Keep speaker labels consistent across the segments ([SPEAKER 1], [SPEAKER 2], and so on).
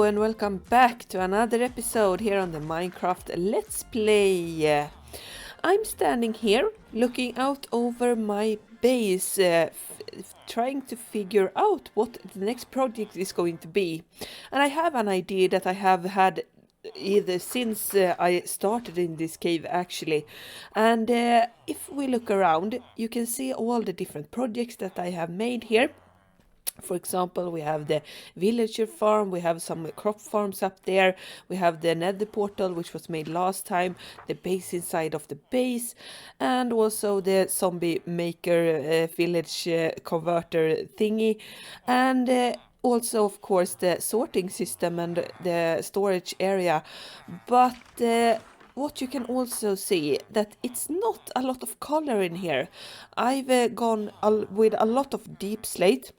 [SPEAKER 1] and welcome back to another episode here on the Minecraft Let's Play. I'm standing here looking out over my base, trying to figure out what the next project is going to be. And I have an idea that I have had either since I started in this cave actually. And if we look around, you can see all the different projects that I have made here. For example, we have the villager farm, we have some crop farms up there, we have the nether portal which was made last time, the base inside of the base, and also the zombie maker village converter thingy, and also of course the sorting system and the storage area. But what you can also see that it's not a lot of color in here. I've gone with a lot of deep slate,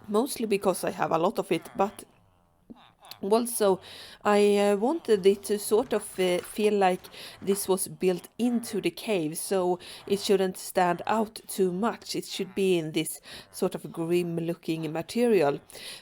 [SPEAKER 1] mostly because I have a lot of it, but also I wanted it to sort of feel like this was built into the cave, so it shouldn't stand out too much. It should be in this sort of grim looking material,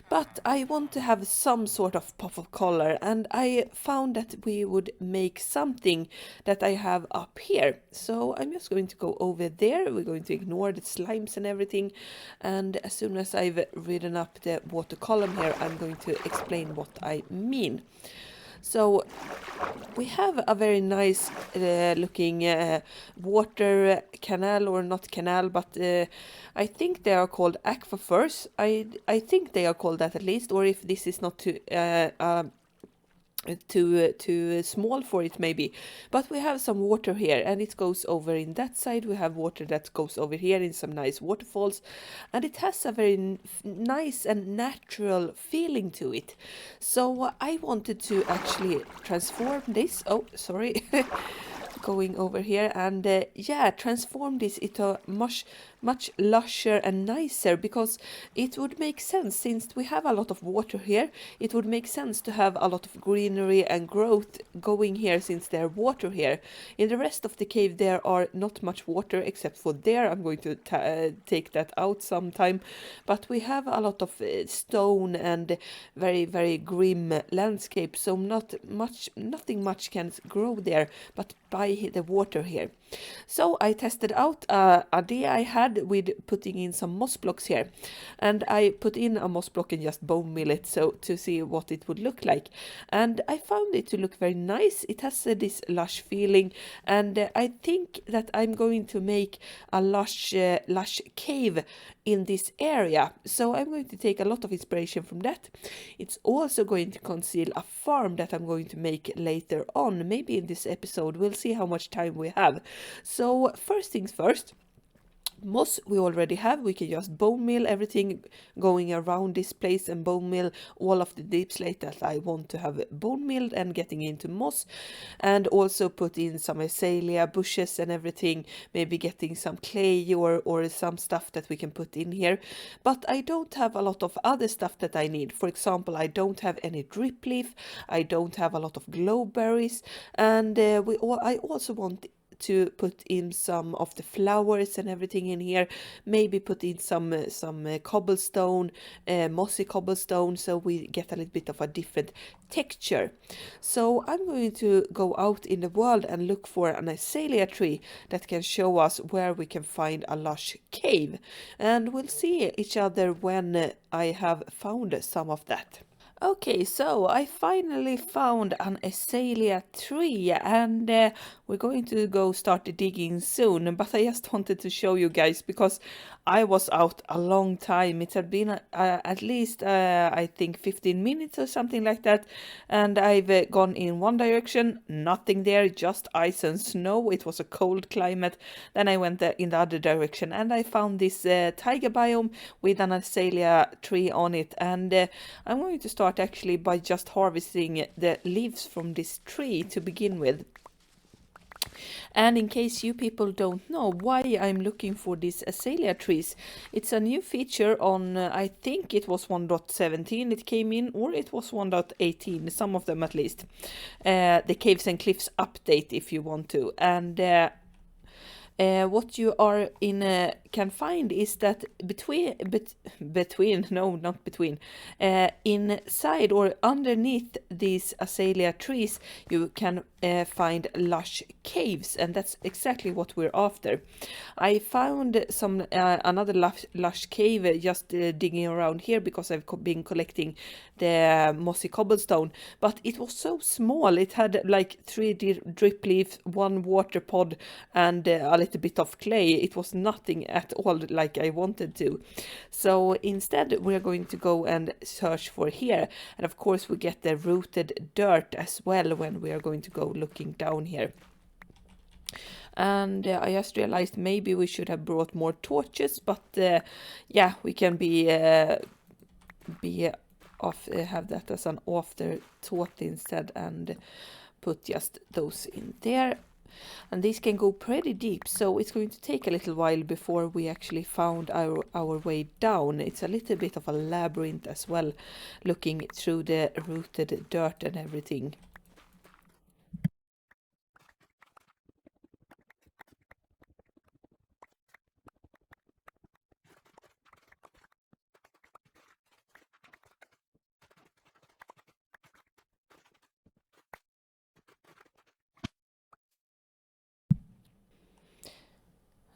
[SPEAKER 1] but I want to have some sort of pop of color, and I found that we would make something that I have up here. So I'm just going to go over there. We're going to ignore the slimes and everything, and as soon as I've written up the water column here, I'm going to explain what I mean. So we have a very nice looking water canal, or not canal, but I think they are called aquifers. I think they are called that at least, or if this is not too small for it maybe, but we have some water here, and it goes over in that side. We have water that goes over here in some nice waterfalls, and it has a very nice and natural feeling to it. So I wanted to actually transform this, oh sorry, going over here, and yeah, transform this into much lusher and nicer, because it would make sense, since we have a lot of water here, it would make sense to have a lot of greenery and growth going here, since there's water here. In the rest of the cave there are not much water, except for there. I'm going to take that out sometime, but we have a lot of stone and very grim landscape, so nothing much can grow there but by the water here. So I tested out a idea I had with putting in some moss blocks here, and I put in a moss block and just bone mill it, so to see what it would look like, and I found it to look very nice. It has this lush feeling, and I think that I'm going to make a lush cave in this area, so I'm going to take a lot of inspiration from that. It's also going to conceal a farm that I'm going to make later on, maybe in this episode. We'll see how much time we have. So first things first, moss we already have. We can just bone mill everything going around this place, and bone mill all of the deep slate that I want to have bone milled and getting into moss, and also put in some azalea bushes and everything, maybe getting some clay or some stuff that we can put in here. But I don't have a lot of other stuff that I need. For example, I don't have any drip leaf, I don't have a lot of glowberries, and I also want to put in some of the flowers and everything in here, maybe put in some cobblestone, mossy cobblestone, so we get a little bit of a different texture. So I'm going to go out in the world and look for an azalea tree that can show us where we can find a lush cave, and we'll see each other when I have found some of that. Okay, so I finally found an azalea tree, and we're going to go start digging soon, but I just wanted to show you guys because I was out a long time. It had been at least I think 15 minutes or something like that, and I've gone in one direction, nothing there, just ice and snow. It was a cold climate. Then I went in the other direction, and I found this taiga biome with an azalea tree on it, and I'm going to start actually by just harvesting the leaves from this tree to begin with. And in case you people don't know why I'm looking for these azalea trees, it's a new feature on, I think it was 1.17 it came in, or it was 1.18, some of them at least. The Caves and Cliffs update if you want to. And what you are in can find is that between no, not between, inside or underneath these azalea trees you can find lush caves, and that's exactly what we're after. I found some another lush cave just digging around here because I've been collecting the mossy cobblestone, but it was so small. It had like 3 drip leaves, 1 water pod, and a little bit of clay. It was nothing at all like I wanted to. So instead we're going to go and search for here, and of course we get the rooted dirt as well when we are going to go looking down here. And I just realized maybe we should have brought more torches, but yeah, we can have that as an afterthought instead and put just those in there. And these can go pretty deep, so it's going to take a little while before we actually found our way down. It's a little bit of a labyrinth as well, looking through the rooted dirt and everything.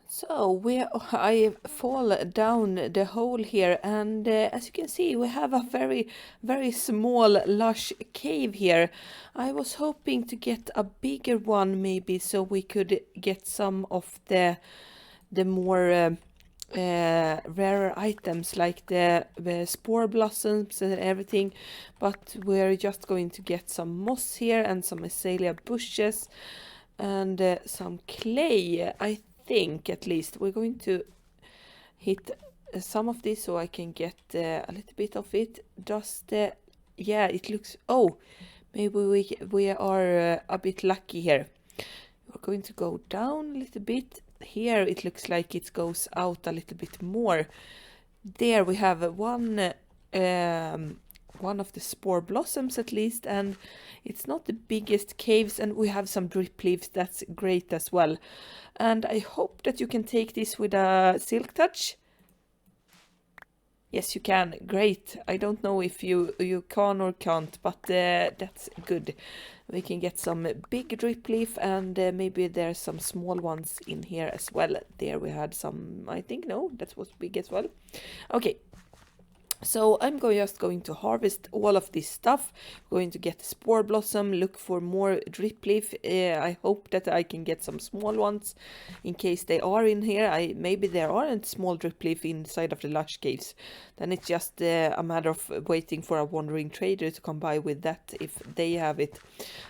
[SPEAKER 1] So I fall down the hole here, and as you can see, we have a very, very small, lush cave here. I was hoping to get a bigger one, maybe, so we could get some of the more rarer items like the spore blossoms and everything, but we're just going to get some moss here and some azalea bushes and some clay. I think at least we're going to hit some of this so I can get a little bit of it. Just yeah, it looks, oh, maybe we are a bit lucky here. We're going to go down a little bit. Here it looks like it goes out a little bit more. There we have one of the spore blossoms at least, and it's not the biggest caves, and we have some drip leaves. That's great as well. And I hope that you can take this with a silk touch. Yes, you can. Great. I don't know if you can or can't, but that's good. We can get some big drip leaf, and maybe there's some small ones in here as well. There we had some, I think, no, that was big as well. Okay. So I'm just going to harvest all of this stuff, going to get the spore blossom, look for more drip leaf. I hope that I can get some small ones in case they are in here. Maybe there aren't small drip leaf inside of the lush caves. Then it's just a matter of waiting for a wandering trader to come by with that if they have it.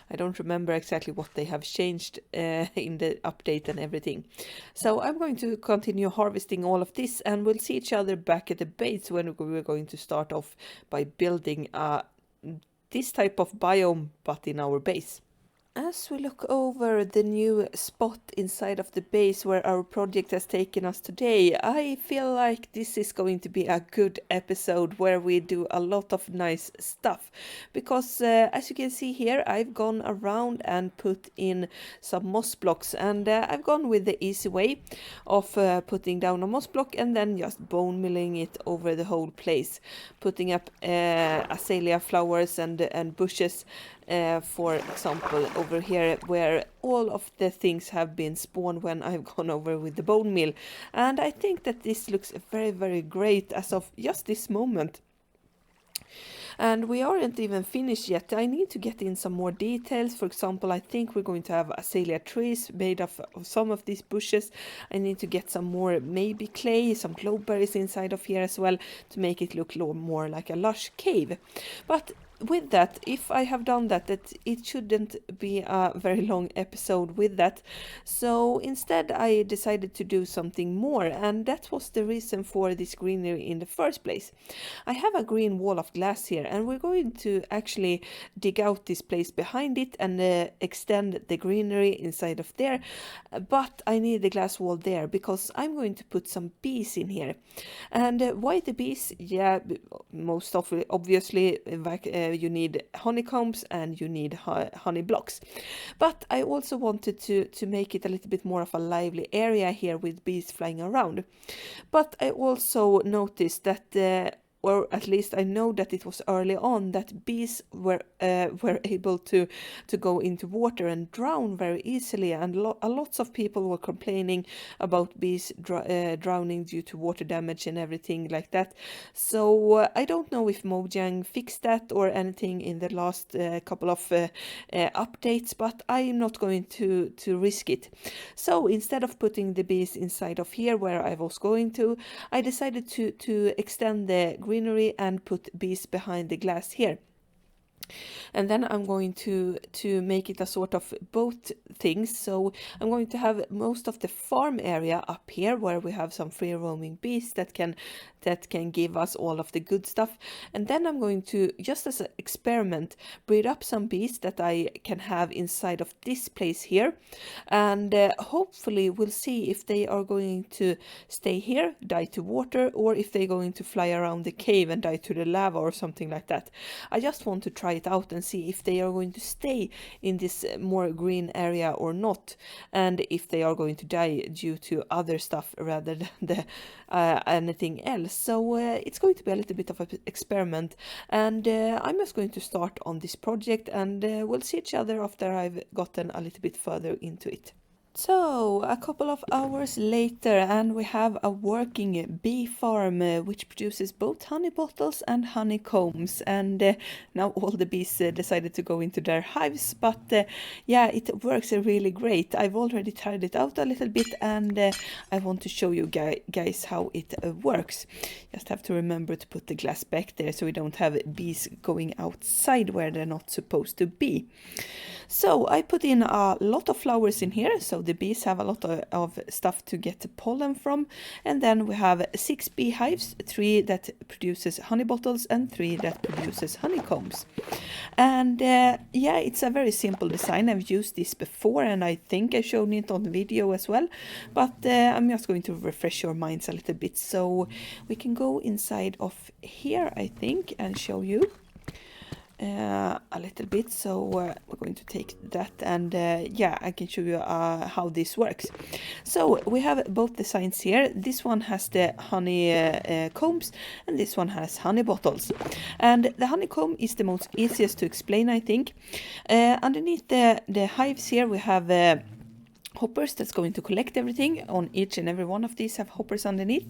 [SPEAKER 1] I don't remember exactly what they have changed in the update and everything. So I'm going to continue harvesting all of this, and we'll see each other back at the base when we're going to start off by building this type of biome but in our base. As we look over the new spot inside of the base where our project has taken us today, I feel like this is going to be a good episode where we do a lot of nice stuff. Because as you can see here, I've gone around and put in some moss blocks, and I've gone with the easy way of putting down a moss block and then just bone milling it over the whole place, putting up azalea flowers and bushes. For example, over here where all of the things have been spawned when I've gone over with the bone meal, and I think that this looks very, very great as of just this moment. And we aren't even finished yet. I need to get in some more details. For example, I think we're going to have azalea trees made of some of these bushes. I need to get some more, maybe clay, some glowberries inside of here as well to make it look more like a lush cave. But with that, if I have done that it shouldn't be a very long episode with that. So instead I decided to do something more, and that was the reason for this greenery in the first place. I have a green wall of glass here, and we're going to actually dig out this place behind it and extend the greenery inside of there. But I need the glass wall there because I'm going to put some bees in here. And why the bees? Yeah, most obviously you need honeycombs and you need honey blocks. But I also wanted to make it a little bit more of a lively area here with bees flying around. But I also noticed that or at least I know that it was early on that bees were able to go into water and drown very easily, and lots of people were complaining about bees drowning due to water damage and everything like that. So I don't know if Mojang fixed that or anything in the last couple of updates, but I'm not going to risk it. So instead of putting the bees inside of here where I was going to, I decided to extend the greenery and put bees behind the glass here. And then I'm going to make it a sort of both things. So I'm going to have most of the farm area up here where we have some free roaming bees that can give us all of the good stuff. And then I'm going to, just as an experiment, breed up some bees that I can have inside of this place here. And hopefully we'll see if they are going to stay here, die to water, or if they're going to fly around the cave and die to the lava or something like that. I just want to try it out and see if they are going to stay in this more green area or not, and if they are going to die due to other stuff rather than anything else. So it's going to be a little bit of an experiment, and I'm just going to start on this project, and we'll see each other after I've gotten a little bit further into it. So, a couple of hours later, and we have a working bee farm which produces both honey bottles and honeycombs. And now all the bees decided to go into their hives, but yeah, it works really great. I've already tried it out a little bit, and I want to show you guys how it works. Just have to remember to put the glass back there so we don't have bees going outside where they're not supposed to be. So I put in a lot of flowers in here, so the bees have a lot of stuff to get pollen from. And then we have 6 beehives, 3 that produces honey bottles and 3 that produces honeycombs. And yeah, it's a very simple design. I've used this before, and I think I showed it on the video as well. But I'm just going to refresh your minds a little bit. So we can go inside of here, I think, and show you a little bit. So we're going to take that, and yeah, I can show you how this works. So we have both designs here. This one has the honey combs, and this one has honey bottles. And the honeycomb is the most easiest to explain, I think. Underneath the hives here we have hoppers that's going to collect everything. On each and every one of these have hoppers underneath.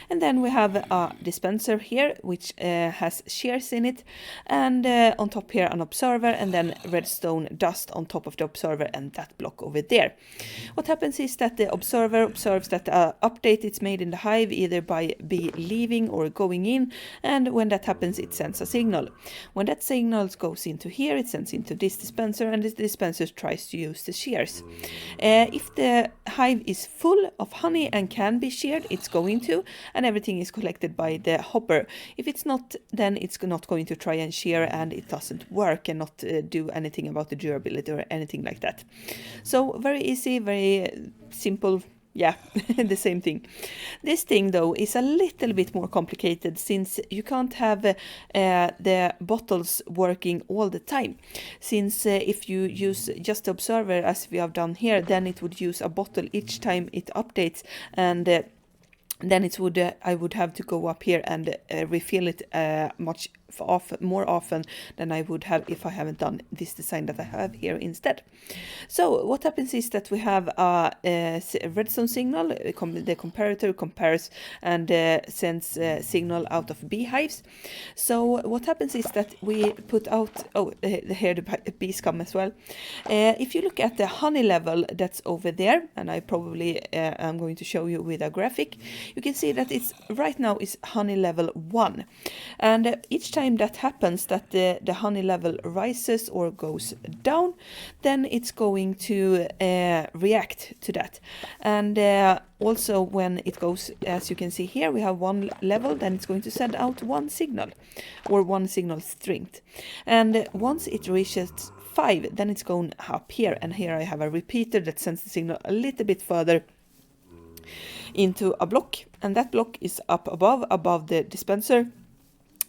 [SPEAKER 1] And then we have a dispenser here which has shears in it, and on top here an observer, and then redstone dust on top of the observer and that block over there. What happens is that the observer observes that update is made in the hive either by bee leaving or going in, and when that happens it sends a signal. When that signal goes into here, it sends into this dispenser, and this dispenser tries to use the shears. If the hive is full of honey and can be sheared, it's going to, and everything is collected by the hopper. If it's not, then it's not going to try and shear, and it doesn't work and not do anything about the durability or anything like that. So very easy, very simple. Yeah, the same thing. This thing though is a little bit more complicated, since you can't have the bottles working all the time. Since if you use just the observer as we have done here, then it would use a bottle each time it updates, and then it would I would have to go up here and refill it more often than I would have if I haven't done this design that I have here instead. So what happens is that we have a redstone signal. The comparator compares and sends signal out of beehives. So what happens is that we put out, here the bees come as well. If you look at the honey level that's over there, and I probably am going to show you with a graphic, you can see that it's right now is honey level 1, and each time that happens, that the honey level rises or goes down, then it's going to react to that. And also when it goes, as you can see here, we have 1 level, then it's going to send out 1 signal, or 1 signal strength. And once it reaches 5, then it's going up here, and here I have a repeater that sends the signal a little bit further into a block, and that block is up above the dispenser.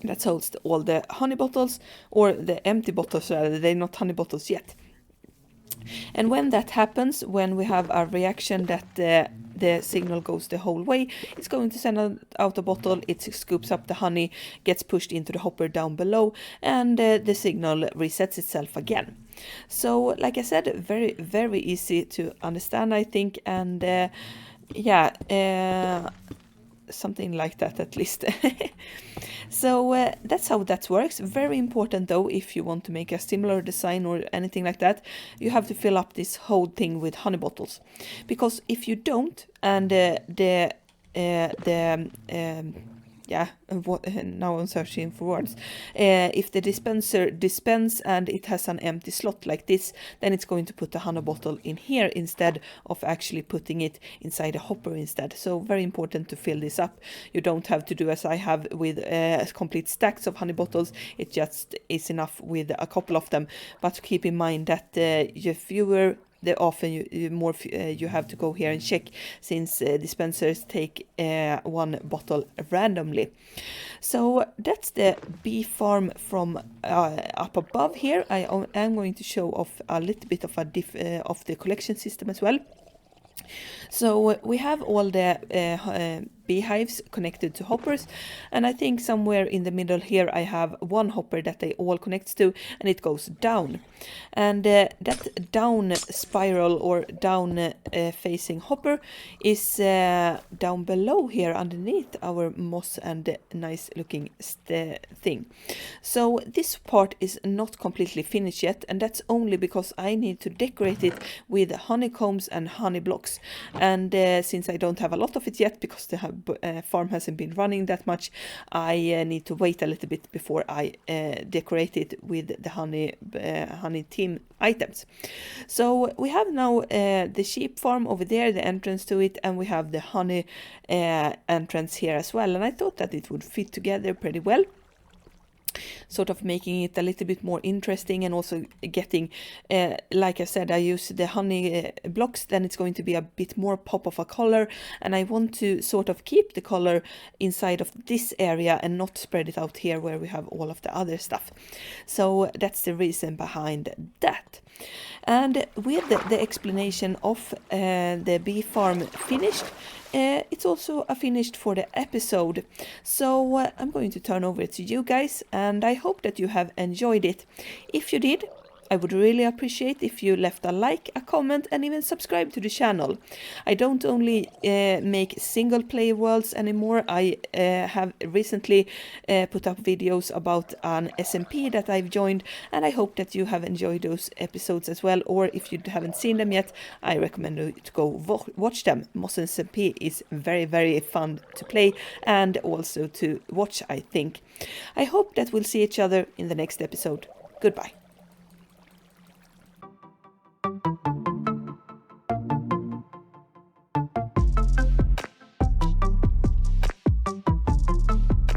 [SPEAKER 1] that holds all the honey bottles, or the empty bottles rather, they're not honey bottles yet. And when that happens, when we have a reaction that the signal goes the whole way, it's going to send out a bottle, it scoops up the honey, gets pushed into the hopper down below, and the signal resets itself again. So like I said, very, very easy to understand, I think, and something like that at least. So that's how that works. Very important though, if you want to make a similar design or anything like that, you have to fill up this whole thing with honey bottles, because if you don't, and now I'm searching for words. If the dispenser dispense and it has an empty slot like this, then it's going to put the honey bottle in here instead of actually putting it inside a hopper instead. So very important to fill this up. You don't have to do as I have with complete stacks of honey bottles. It just is enough with a couple of them. But keep in mind that the fewer, the often you have to go here and check, since dispensers take one bottle randomly. So that's the bee farm from up above here. I am going to show off a little bit of of the collection system as well. So we have all the beehives connected to hoppers, and I think somewhere in the middle here I have one hopper that they all connect to, and it goes down, and that down spiral or down facing hopper is down below here underneath our moss and nice looking thing. So this part is not completely finished yet, and that's only because I need to decorate it with honeycombs and honey blocks, and since I don't have a lot of it yet because the farm hasn't been running that much, I need to wait a little bit before I decorate it with the honey theme items. So we have now the sheep farm over there, the entrance to it, and we have the honey entrance here as well, and I thought that it would fit together pretty well, sort of making it a little bit more interesting, and also getting, like I said, I use the honey blocks, then it's going to be a bit more pop of a color, and I want to sort of keep the color inside of this area and not spread it out here where we have all of the other stuff. So that's the reason behind that. And with the explanation of the bee farm finished, it's also finished for the episode. So I'm going to turn over to you guys, and I hope that you have enjoyed it. If you did, I would really appreciate if you left a like, a comment, and even subscribe to the channel. I don't only make single player worlds anymore. I have recently put up videos about an SMP that I've joined, and I hope that you have enjoyed those episodes as well. Or if you haven't seen them yet, I recommend you to go watch them. Moss SMP is very, very fun to play and also to watch, I think. I hope that we'll see each other in the next episode. Goodbye.